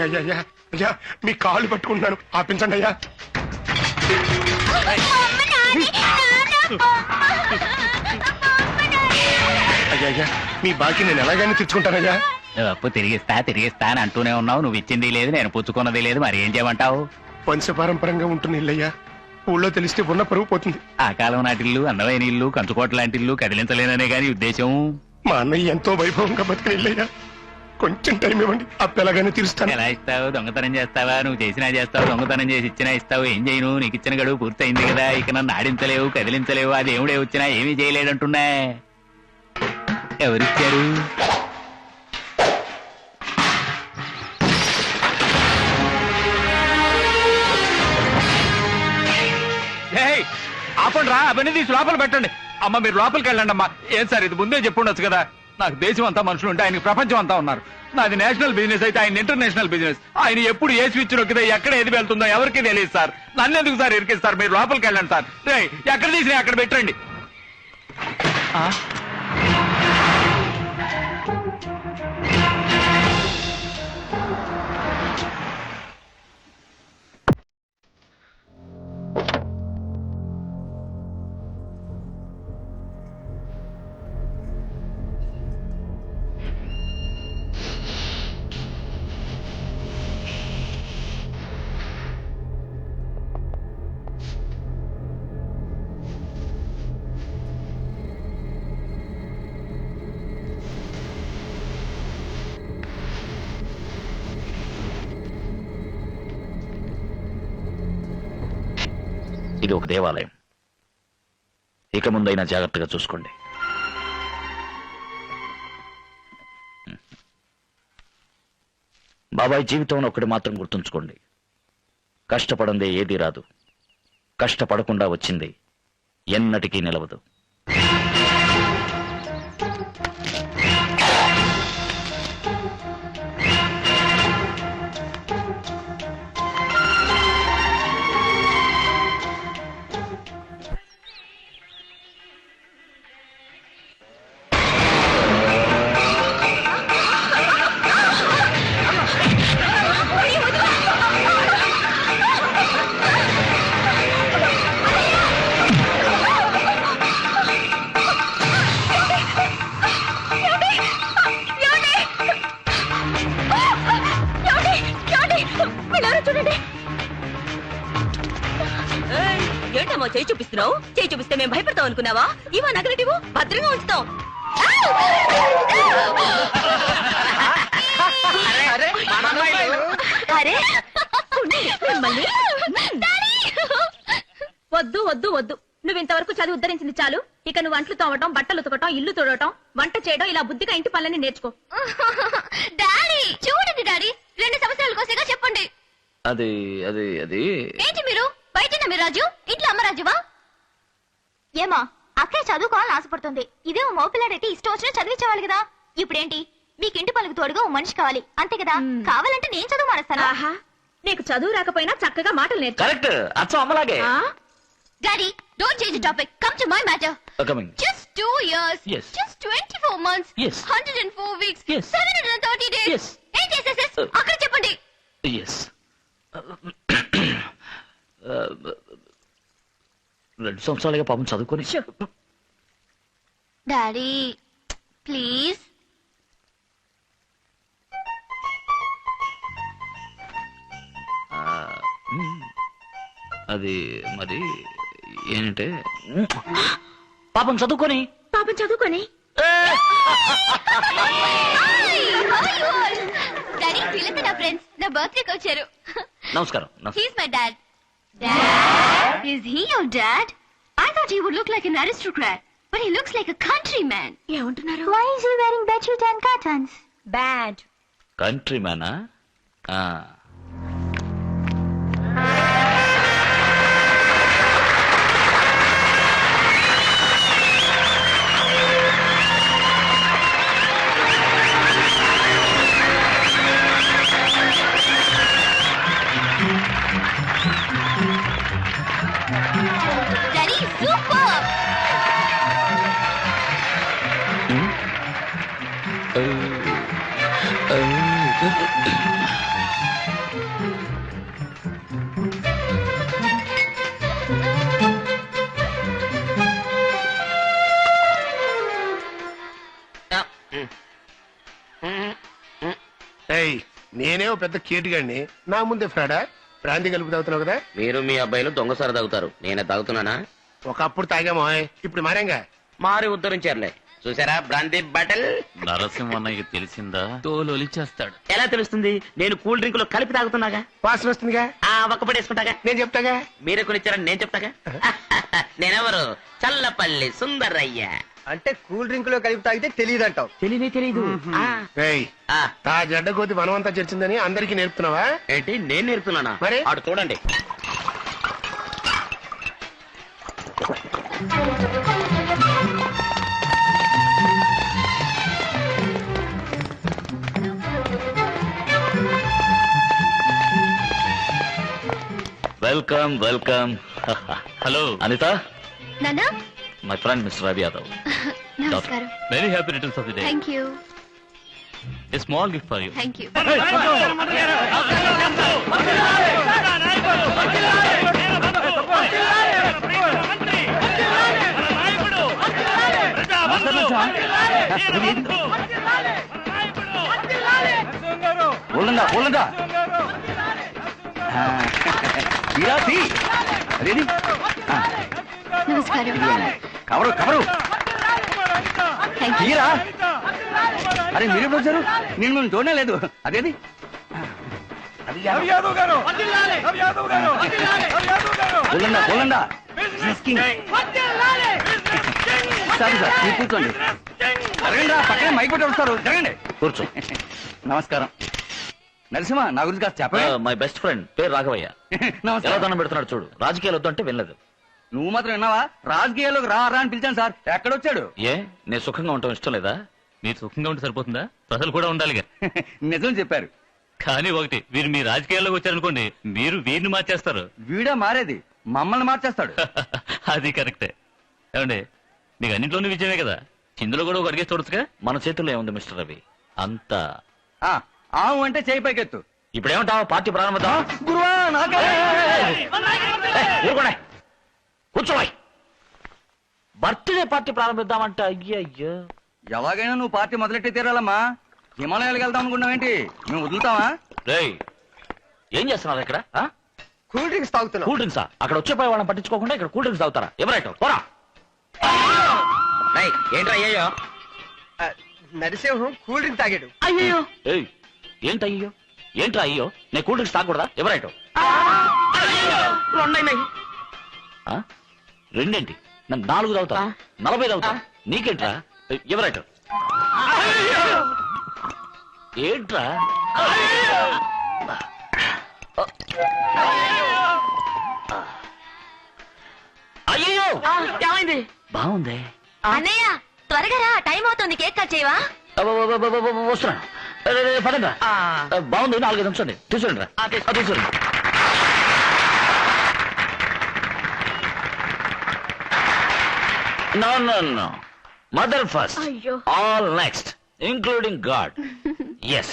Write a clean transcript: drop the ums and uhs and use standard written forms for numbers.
అయ్యా అయ్యా అయ్యా అయ్యా మీ కాళ్ళు పట్టుకుంటున్నాను, ఆపించండి అయ్యా. అయ్యా అయ్యా మీ బాకీ నేను ఎలాగైనా తెచ్చుకుంటానయ్యా. నువ్వు అప్పు తిరిగిస్తా అని అంటూనే ఉన్నావు. నువ్వు ఇచ్చింది లేదు, నేను పుచ్చుకున్నది లేదు, మరి ఏం చేయమంటావు? వంశపారంపరంగా ఉంటుంది ఇల్లయ్యా, ఊళ్ళో తెలిస్తే ఉన్న పరుగు పోతుంది. ఆ కాలం నాటి ఇల్లు, అందమైన ఇల్లు, కంచుకోట లాంటి ఇల్లు కదిలించలేననే గాని ఉద్దేశం. మా అన్నయ్య ఎంతో వైభవంగా బతికిన ఇల్లయ్యా, కొంచెం టైం ఇవ్వండి, అప్పు ఎలాగైనా తీరుస్తాను. ఎలా ఇస్తావు? దొంగతనం చేస్తావా? నువ్వు చేసినా చేస్తావు, దొంగతనం చేసి ఇచ్చినా ఇస్తావు. ఏం చేయను? నీకు ఇచ్చిన గడువు పూర్తయింది కదా, ఇక నన్ను ఆడించలేవు, కదిలించలేవు. ఆ దేవుడే వచ్చినా ఏమీ చేయలేడంటున్నా. ఎవరిచ్చారు? ఆపండి రా, అవన్నీ తీసి లోపల పెట్టండి. అమ్మ మీరు లోపలికి వెళ్ళండి అమ్మా. ఏం సార్ ఇది ముందే చెప్పుండొచ్చు కదా. నాకు దేశం అంతా మనుషులు ఉంటే ఆయనకి ప్రపంచం అంతా ఉన్నారు. నాది నేషనల్ బిజినెస్ అయితే ఆయన ఇంటర్నేషనల్ బిజినెస్. ఆయన ఎప్పుడు ఏ స్విచ్ నొక్కితే ఎక్కడ ఏది వెళ్తుందో ఎవరికి తెలియదు సార్. నన్ను ఎందుకు సార్ ఇరికిస్తారు? మీరు లోపలికి వెళ్ళండి సార్. ఎక్కడ తీసినా అక్కడ పెట్టండి. ఇది ఒక దేవాలయం. ఇక ముందైనా జాగ్రత్తగా చూసుకోండి. బాబాయ్ జీవితంలో ఒకటి మాత్రం గుర్తుంచుకోండి, కష్టపడందే ఏది రాదు, కష్టపడకుండా వచ్చింది ఎన్నటికీ నిలవదు. ఏంటమ్మా చేయి చూపిస్తున్నావు? చేయి చూపిస్తే మేము భయపడతాం అనుకున్నావా? ఇవా నగలటివు భద్రంగా ఉంచుతాం. వద్దు వద్దు వద్దు, నువ్వు ఇంతవరకు చదివి ఉద్ధరించింది చాలు. ఇక నువ్వు అంట్లు తోవటం, బట్టలు ఉతకటం, ఇల్లు తుడవటం, వంట చేయడం, ఇలా బుద్ధిగా ఇంటి పనులన్నీ నేర్చుకో. డాడీ చూడండి డాడీ, 2 సంవత్సరాల కోసేగా చెప్పండి. అది అది అది ఏంటి మీరు బయట మీరు రాజు, ఇంట్లో అమ్మరాజువా? ఏమా అక్కే చదువుకోవాలని ఆశపడుతుంది. ఇదే మోపిల్లాడైతే ఇష్టం వచ్చినా చదివించేవాళ్ళు కదా. ఇప్పుడేంటి మీకు ఇంటి పనులకు తోడుగా ఓ మనిషి కావాలి అంతే కదా. కావాలంటే నేను చదువు మానేస్తాను. నీకు చదువు రాకపోయినా చక్కగా మాటలు నేర్చు. కరెక్ట్, అచ్చం అమ్మలాగే. Daddy don't change the topic, come to my matter. Coming. Just 2 years. Yes. Just 24 months. Yes. 104 weeks. Yes. 730 days. Yes. ఏం చేసేసేస్ అక్కడ చెప్పండి. ఎస్. 2 సంవత్సరాలుగా పాపం చదువుకొని. Daddy please. అది మరి ఏంటంటే పాపం చదువుకొని డాడీ వీళ్ళంతా నా ఫ్రెండ్స్, నా బర్త్డేకి వచ్చారు. నమస్కారం. He's my dad. Dad? Is he your dad? I thought he would look like an aristocrat, but he looks like a countryman. ఏమంటున్నారు? Why is he wearing bedsheet and curtains? Bad. Country మ్యానా? Daddy, super. నేనే ఓ పెద్ద కేటుగాడిని నా ముందే ఫ్రాడా brandy కలిపి తాగుతున్నావు కదా. మీరు మీ అబ్బాయిలు దొంగసారి తాగుతారు, నేనే తాగుతున్నానా? ఒకప్పుడు తాగామో ఇప్పుడు మారేంగా. మారి ఉద్ధరించారులే. చూసారా బ్రాంతి బాటిల్? నరసింహన్నయ్య తెలిసిందా తోలొలిచేస్తాడు. ఎలా తెలుస్తుంది? నేను కూల్ డ్రింక్ లో కలిపి తాగుతున్నాగా. వాసన వస్తుందిగా. ఒక్కపడేసుకుంటాగా. నేను చెప్తాగా. మీరే కొనిచ్చారని నేను చెప్తాగా. నేనెవరు? చల్లపల్లి సుందరయ్య. అంటే కూల్ డ్రింక్ లో కలిపి తాగితే తెలియదంటావు. తెలీదు. రేయ్, తా జడ్డ కోతి మనమంతా చర్చిందని అందరికీ నేర్పుతున్నావా? ఏంటి నేను నేర్పుతున్నానా? మరి? ఆడు చూడండి. Welcome welcome. హలో అనిత, నానా my friend mister Ravi Yadav. నమస్కారం. Very happy returns of the day. Thank you. A small gift for you. Thank you. నమస్కారం. Cover cover. Thank you. అరే మీరు ఎప్పుడు వచ్చారు? నేను మేము చూడనే లేదు. అదేది సారీ సార్, మీరు కూర్చోండి. జరగండి, పక్కనే మైక్ పెట్టి వస్తారు. జరగండి, కూర్చో. నమస్కారం. నరసింహ, నా గురించి కాస్త చెప్పండి. మై బెస్ట్ ఫ్రెండ్ పేరు రాఘవయ్య. ఎలా నమస్కారం. దండం పెడుతున్నాడు చూడు. రాజకీయాలు వద్దు అంటే వినలేదు. నువ్వు మాత్రం విన్నావా? రాజకీయాల్లోకి రా రా అని పిలిచాను సార్. ఎక్కడొచ్చాడు? ఏ నేను సుఖంగా ఉండటం ఇష్టం లేదా? మీరు సుఖంగా ఉంటే సరిపోతుందా? ప్రజలు కూడా ఉండాలిగా. నిజం చెప్పారు. కానీ ఒకటి, వీరు మీ రాజకీయాల్లోకి వచ్చారనుకోండి, మీరు వీరిని మార్చేస్తారు. వీడా మారేది, మమ్మల్ని మార్చేస్తాడు. అది కరెక్టే. ఏమండి, మీకు అన్నింటిలోనూ విజయమే కదా, చిందులో కూడా ఒక అడిగేసి చూడొచ్చుగా. మన చేతుల్లో ఏముంది మిస్టర్ రవి? అంతా ఆవు అంటే చేయి పైకెత్తు. ఇప్పుడేమంటావు? పార్టీ ప్రారంభిద్దాం. గురువా, నాకే ఊరుకోండి, కూర్చోవాయి. బర్త్డే పార్టీ ప్రారంభిద్దామంటే అయ్యయ్యో. ఎలాగైనా నువ్వు పార్టీ మొదలెట్టి తీరాలమ్మా. హిమాలయాలకు వెళ్దాం అనుకున్నావేంటి? మేము వదులుతావా? రేయ్, ఏం చేస్తున్నారు ఇక్కడ? కూల్ డ్రింక్స్ తాగుతున్నావు. కూల్ డ్రింక్సా? అక్కడ వచ్చే పోయి వాళ్ళని పట్టించుకోకుండా ఇక్కడ కూల్ డ్రింక్స్ తాగుతారా? ఎవరైతే పోరా. ఏంట్రా అయ్యో? నరసింహం కూల్ డ్రింక్ తాగాడు. అయ్యో ఏయ్, ఏంటి అయ్యో? ఏంట్రా అయ్యో? నేను కూల్ డ్రింక్స్ తాగకూడదా? ఎవరైతే రెండేంటి? నన్ను 4 తాగుతా, 40 తాగుతా. నీకేంట్రా? ఎవరైతే ఏంట్రా? అయ్యో, ఏమైంది? బాగుంది. అన్నయ్య త్వరగా రా, టైం అవుతుంది. కేక్ కట్ చేయవా? వస్తున్నా. పదండి. బాగుంది, 4-5 నిమిషాలు తీసుకురండి రా. తీసుకురండి. No. Mother first. అయ్యో. All next, including God. Yes.